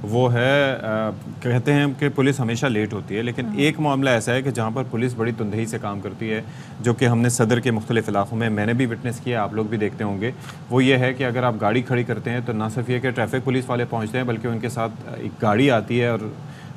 وہ ہے کہتے ہیں کہ پولیس ہمیشہ لیٹ ہوتی ہے، لیکن ایک معاملہ ایسا ہے کہ جہاں پر پولیس بڑی تندہی سے کام کرتی ہے، جو کہ ہم نے صدر کے مختلف علاقوں میں نے بھی وٹنس کیا، آپ لوگ بھی دیکھتے ہوں گے، وہ یہ ہے کہ اگر آپ گاڑی کھڑی کرتے ہیں تو نہ صرف یہ کہ ٹریفک پولیس والے پہنچتے ہیں، بلکہ ان کے ساتھ ایک گاڑی آتی ہے، اور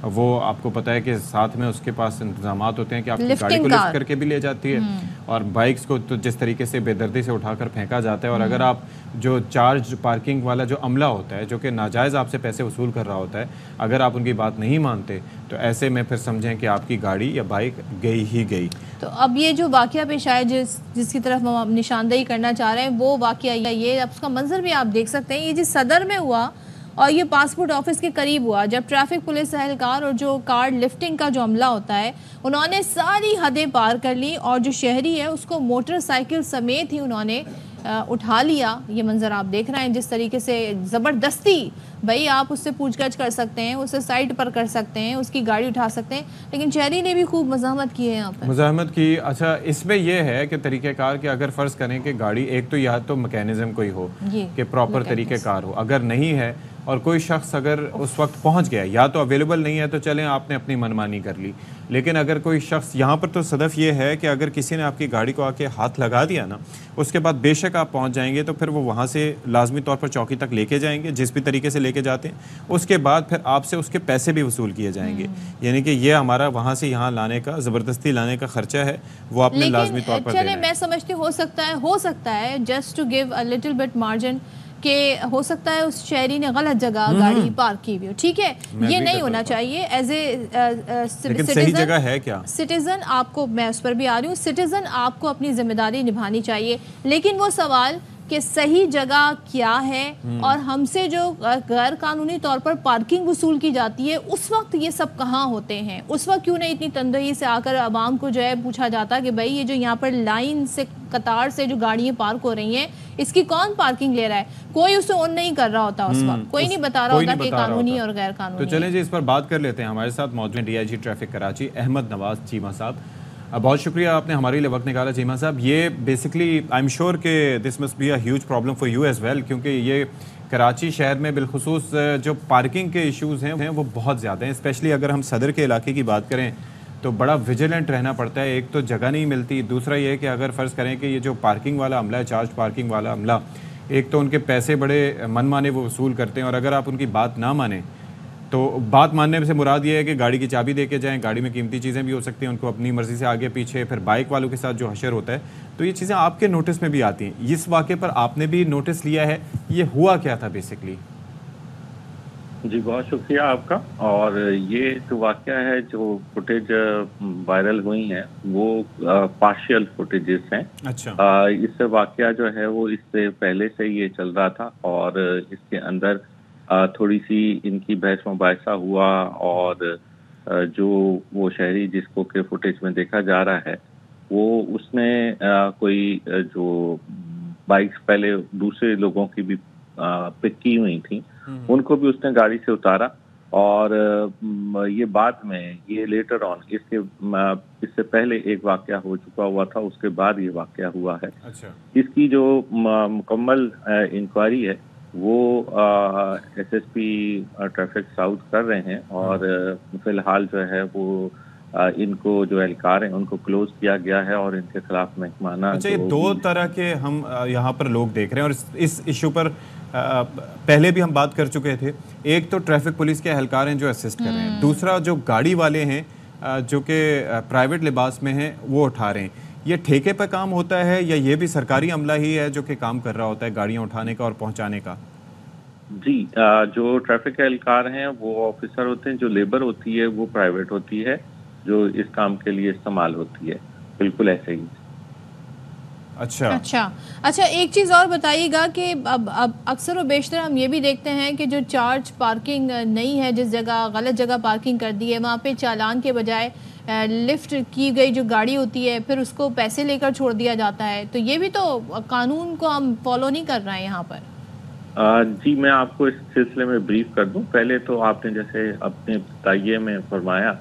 وہ آپ کو پتہ ہے کہ ساتھ میں اس کے پاس انتظامات ہوتے ہیں کہ آپ کی گاڑی کو لفٹ کر کے بھی لے جاتی ہے، اور بائکس کو تو جس طریقے سے بے دردی سے اٹھا کر پھینکا جاتا ہے، اور اگر آپ جو چارج پارکنگ والا جو عملہ ہوتا ہے جو کہ ناجائز آپ سے پیسے وصول کر رہا ہوتا ہے، اگر آپ ان کی بات نہیں مانتے تو ایسے میں پھر سمجھیں کہ آپ کی گاڑی یا بائک گئی ہی گئی۔ تو اب یہ جو واقعہ پیش آئے جس کی طرف ہم نشاندہی کرنا چاہ رہے ہیں، وہ واقعہ یہ اب اس کا منظر بھی آپ دیکھ سکتے ہیں، یہ جس صدر میں ہوا اور یہ پاسپورٹ آفس کے قریب ہوا، جب ٹریفک پولیس اہلکار اور جو کارڈ لفٹنگ کا جو عملہ ہوتا ہے انہوں نے ساری حدیں پار کر لی، اور جو شہری ہے اس کو موٹر سائیکل سمیت ہی انہوں نے اٹھا لیا۔ یہ منظر آپ دیکھ رہے ہیں جس طریقے سے زبردستی، بھئی آپ اس سے پوچھ گچھ کر سکتے ہیں، اسے سائٹ پر کر سکتے ہیں، اس کی گاڑی اٹھا سکتے ہیں، لیکن شہری نے بھی خوب مزاحمت کی ہے یہاں پر۔ مزاحمت کی، اچھا اس میں یہ ہے کہ طریقہ کار کہ اگر فرض کریں کہ گاڑی ایک تو یا تو میکینزم کوئی ہو کہ پراپر طریقہ کار ہو، اگر نہیں ہے اور کوئی شخص اگر اس وقت پہنچ گیا یا تو اویلیبل نہیں ہے تو چلیں آپ نے اپنی منمانی کر لی، لیکن اگر کوئی شخص یہاں پر تو صدف یہ ہے کہ اگر کسی نے آپ کی گاڑی کو آ کے ہاتھ لگا دیا نا، اس کے بعد بے شک آپ پہنچ جائیں گے تو پھر وہ وہاں سے لازمی طور پر چوکی تک لے کے جائیں گے جس بھی طریقے سے لے کے جاتے ہیں، اس کے بعد پھر آپ سے اس کے پیسے بھی وصول کیے جائیں گے، یعنی کہ یہ ہمارا وہاں سے یہاں لانے کا زبردستی لانے کا خرچہ ہے، وہ آپ نے لازمی طور پر دینا ہے۔ چلے میں سمجھتی ہو سکتا ہے just to give a little bit margin کہ ہو سکتا ہے اس شہری نے غلط جگہ گاڑی پارک کی ہوئی، ٹھیک ہے، یہ نہیں ہونا چاہیے۔ ایز اے سٹیزن آپ کو، میں اس پر بھی آ رہی ہوں، سٹیزن آپ کو اپنی ذمہ داری نبھانی چاہیے، لیکن وہ سوال کہ صحیح جگہ کیا ہے، اور ہم سے جو غیر قانونی طور پر پارکنگ وصول کی جاتی ہے اس وقت یہ سب کہاں ہوتے ہیں؟ اس وقت کیوں نہیں اتنی تندہی سے آ کر عوام کو جو ہے پوچھا جاتا کہ بھائی یہ جو یہاں پر لائن سے قطار سے جو گاڑیاں پارک ہو رہی ہیں اس کی کون پارکنگ لے رہا ہے؟ کوئی اسے اون نہیں کر رہا ہوتا اس وقت، کوئی نہیں بتا رہا ہوتا کہ قانونی اور غیر قانونی۔ تو چلیں جی اس پر بات کر لیتے ہیں، ہمارے ساتھ موجود ہیں D I G traffic Karachi Ahmad Nawaz Cheema Sahib. بہت شکریہ آپ نے ہمارے لیے وقت نکالا چیمہ صاحب۔ یہ بیسکلی آئی ایم شیور کہ this must be a huge problem for you as well, کیونکہ یہ کراچی شہر میں بالخصوص جو پارکنگ کے ایشوز ہیں وہ بہت زیادہ ہیں، اسپیشلی اگر ہم صدر کے علاقے کی بات کریں تو بڑا ویجیلنٹ رہنا پڑتا ہے، ایک تو جگہ نہیں ملتی، دوسرا یہ کہ اگر فرض کریں کہ یہ جو پارکنگ والا عملہ ہے، چارج پارکنگ والا عملہ، ایک تو ان کے پیسے بڑے من مانے وہ وصول کرتے ہیں، اور اگر آپ ان کی بات نہ مانیں تو بات ماننے سے مراد یہ ہے کہ گاڑی کی چابی دے کے جائیں، گاڑی میں قیمتی چیزیں بھی ہو سکتی ہیں، ان کو اپنی مرضی سے آگے پیچھے، پھر بائک والوں کے ساتھ جو حشر ہوتا ہے، تو یہ چیزیں آپ کے نوٹس میں بھی آتی ہیں۔ اس واقعے پر آپ نے بھی نوٹس لیا ہے، یہ ہوا کیا تھا بیسکلی؟ جی بہت شکریہ آپ کا۔ اور یہ جو واقعہ ہے، جو فوٹیج وائرل ہوئی ہیں وہ پارشل فوٹیجز ہیں۔ اچھا، اس واقعہ جو ہے وہ اس سے پہلے سے یہ چل رہا تھا، اور اس کے اندر تھوڑی سی ان کی بحث مباحثہ ہوا، اور جو وہ شہری جس کو کہ فوٹیج میں دیکھا جا رہا ہے وہ اس نے کوئی جو بائکس پہلے دوسرے لوگوں کی بھی پک کی ہوئی تھیں ان کو بھی اس نے گاڑی سے اتارا، اور یہ بعد میں یہ لیٹر آن اس سے پہلے ایک واقعہ ہو چکا ہوا تھا، اس کے بعد یہ واقعہ ہوا ہے۔ اس کی جو مکمل انکوائری ہے وہ S S P traffic south کر رہے ہیں، اور فی الحال جو ہے وہ ان کو جو اہلکار ہیں ان کو کلوز کیا گیا ہے، اور ان کے خلاف محکمانہ۔ اچھا، یہ دو طرح کے ہم یہاں پر لوگ دیکھ رہے ہیں، اور اس ایشو پر پہلے بھی ہم بات کر چکے تھے۔ ایک تو ٹریفک پولیس کے اہلکار ہیں جو اسسٹ کر رہے ہیں، دوسرا جو گاڑی والے ہیں جو کہ پرائیویٹ لباس میں ہیں وہ اٹھا رہے ہیں۔ یہ ٹھیکے پہ کام ہوتا ہے یا یہ بھی سرکاری عملہ ہی ہے جو کہ کام کر رہا ہوتا ہے گاڑیاں اٹھانے کا اور پہنچانے کا؟ جی، جو ٹریفک اہلکار ہیں وہ آفیسر ہوتے ہیں، جو لیبر ہوتی ہے وہ پرائیویٹ ہوتی ہے جو اس کام کے لیے استعمال ہوتی ہے، بالکل ایسے ہی۔ اچھا، ایک چیز اور بتائیے گا کہ اب اکثر و بیشتر ہم یہ بھی دیکھتے ہیں کہ جو چارج پارکنگ نہیں ہے، جس جگہ غلط جگہ پارکنگ کر دی ہے وہاں پہ چالان کے بجائے لفٹ کی گئی جو گاڑی ہوتی ہے پھر اس کو پیسے لے کر چھوڑ دیا جاتا ہے، تو یہ بھی تو قانون کو ہم فالو نہیں کر رہے ہیں یہاں پر۔ جی میں آپ کو اس سلسلے میں بریف کر دوں۔ پہلے تو آپ نے جیسے اپنے بتائیے میں فرمایا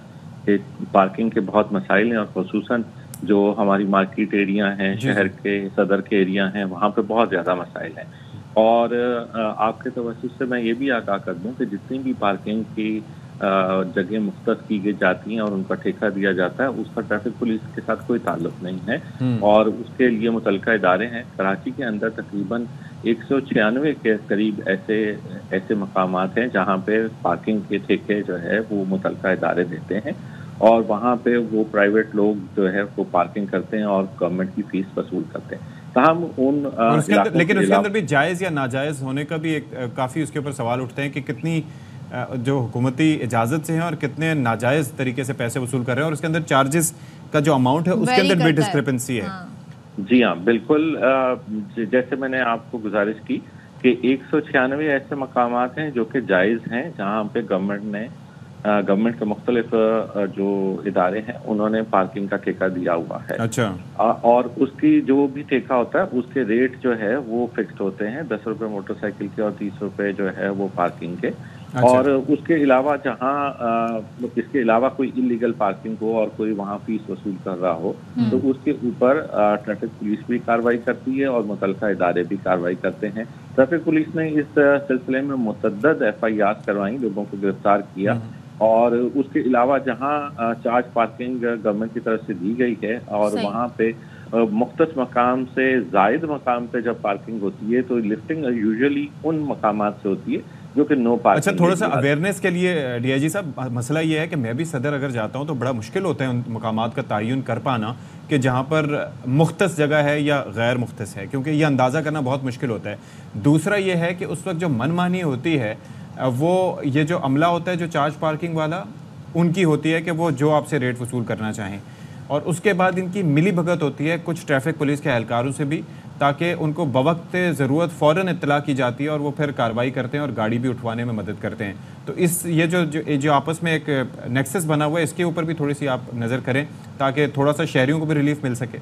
کہ پارکنگ کے بہت مسائل ہیں، اور خصوصاً جو ہماری مارکیٹ ایریا ہیں، شہر کے صدر کے ایریا ہیں، وہاں پہ بہت زیادہ مسائل ہیں، اور آپ کے توسط سے میں یہ بھی آگاہ کر دوں کہ جتنی بھی پارکنگ کی جگہ مختص کی گئی جاتی ہیں اور ان کا ٹھیکہ دیا جاتا ہے، اس کا ٹریفک پولیس کے ساتھ کوئی تعلق نہیں ہے، اور اس کے لیے متعلقہ ادارے ہیں۔ کراچی کے اندر تقریباً 196 کے قریب ایسے مقامات ہیں جہاں پہ پارکنگ کے ٹھیکے جو ہے وہ متعلقہ ادارے دیتے ہیں، اور وہاں پہ وہ پرائیویٹ لوگ جو ہے وہ پارکنگ کرتے ہیں اور گورنمنٹ کی فیس وصول کرتے ہیں۔ تاہم لیکن اس کے اندر بھی جائز یا ناجائز ہونے کا بھی ایک کافی اس کے اوپر سوال اٹھتے ہیں کہ کتنی جو حکومتی اجازت سے ہیں اور کتنے ناجائز طریقے سے پیسے وصول کر رہے ہیں، اور اس کے اندر چارجز کا جو اماؤنٹ ہے اس کے اندر بھی ڈسکرپنسی ہے۔ جی ہاں، بالکل، جیسے میں نے آپ کو گزارش کی کہ 196 ایسے مقامات ہیں جو کہ جائز ہیں، جہاں پہ گورنمنٹ کے مختلف جو ادارے ہیں انہوں نے پارکنگ کا ٹھیکہ دیا ہوا ہے۔ اچھا، اور اس کی جو بھی ٹھیکہ ہوتا ہے اس کے ریٹ جو ہے وہ فکسڈ ہوتے ہیں، 10 روپے موٹر سائیکل کے اور 30 روپے جو ہے وہ پارکنگ کے۔ اور اس کے علاوہ جہاں اس کے علاوہ کوئی انلیگل پارکنگ ہو اور کوئی وہاں فیس وصول کر رہا ہو تو اس کے اوپر ٹریفک پولیس بھی کارروائی کرتی ہے اور متعلقہ ادارے بھی کارروائی کرتے ہیں۔ ٹریفک پولیس نے اس سلسلے میں متعدد FIR کروائیں، لوگوں کو گرفتار کیا، اور اس کے علاوہ جہاں چارج پارکنگ گورنمنٹ کی طرف سے دی گئی ہے اور وہاں پہ مختص مقام سے زائد مقام پہ جب پارکنگ ہوتی ہے تو لفٹنگ یوزلی ان مقامات سے ہوتی ہے جو کہ نو پارکنگ۔ اچھا، تھوڑا سا اویئرنیس کے لیے DIG صاحب، مسئلہ یہ ہے کہ میں بھی صدر اگر جاتا ہوں تو بڑا مشکل ہوتا ہے ان مقامات کا تعین کر پانا کہ جہاں پر مختص جگہ ہے یا غیر مختص ہے، کیونکہ یہ اندازہ کرنا بہت مشکل ہوتا ہے۔ دوسرا یہ ہے کہ اس وقت جو من مانی ہوتی ہے وہ یہ جو عملہ ہوتا ہے جو چارج پارکنگ والا، ان کی ہوتی ہے کہ وہ جو آپ سے ریٹ وصول کرنا چاہیں، اور اس کے بعد ان کی ملی بھگت ہوتی ہے کچھ ٹریفک پولیس کے اہلکاروں سے بھی، تاکہ ان کو بوقت ضرورت فوراً اطلاع کی جاتی ہے اور وہ پھر کارروائی کرتے ہیں اور گاڑی بھی اٹھوانے میں مدد کرتے ہیں۔ تو یہ جو آپس میں ایک نیکسس بنا ہوا ہے، اس کے اوپر بھی تھوڑی سی آپ نظر کریں تاکہ تھوڑا سا شہریوں کو بھی ریلیف مل سکے۔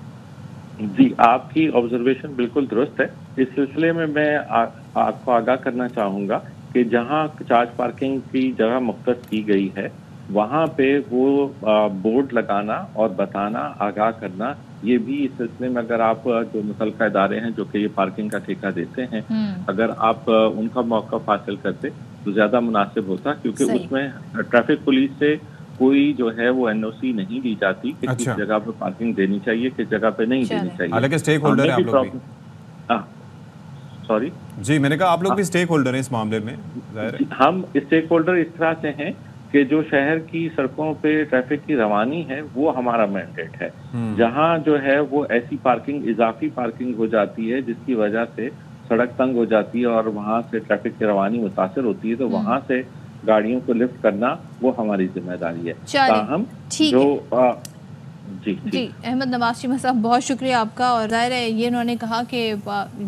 جی، آپ کی آبزرویشن بالکل درست ہے۔ اس سلسلے میں آپ کو آگاہ کرنا چاہوں گا کہ جہاں چارج پارکنگ کی جگہ مختص کی گئی ہے وہاں پہ وہ بورڈ لگانا اور بتانا، آگاہ کرنا، یہ بھی اس سلسلے میں اگر آپ جو متعلقہ ادارے ہیں جو کہ یہ پارکنگ کا ٹھیکہ دیتے ہیں، اگر آپ ان کا موقف حاصل کرتے تو زیادہ مناسب ہوتا، کیونکہ اس میں ٹریفک پولیس سے کوئی جو ہے وہ NOC نہیں دی جاتی کہ کس جگہ پہ پارکنگ دینی چاہیے، کس جگہ پہ نہیں دینی چاہیے۔ حالانکہ اسٹیک ہولڈر ہیں آپ لوگ بھی۔ سوری جی، میں نے کہا آپ لوگ بھی اسٹیک ہولڈر ہیں اس معاملے میں۔ ہم اسٹیک ہولڈر اس طرح سے ہیں کہ جو شہر کی سڑکوں پہ ٹریفک کی روانی ہے وہ ہمارا مینڈیٹ ہے۔ جہاں جو ہے وہ ایسی پارکنگ، اضافی پارکنگ ہو جاتی ہے جس کی وجہ سے سڑک تنگ ہو جاتی ہے اور وہاں سے ٹریفک کی روانی متاثر ہوتی ہے، تو وہاں سے گاڑیوں کو لفٹ کرنا وہ ہماری ذمہ داری ہے۔ تاہم جی احمد نواز چیمہ صاحب، بہت شکریہ آپ کا۔ اور ظاہر ہے یہ انہوں نے کہا کہ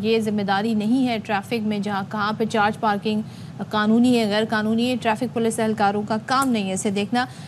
یہ ذمہ داری نہیں ہے ٹریفک میں جہاں کہاں پہ چارج پارکنگ قانونی ہے غیر قانونی ہے، ٹریفک پولیس اہلکاروں کا کام نہیں ہے اسے دیکھنا۔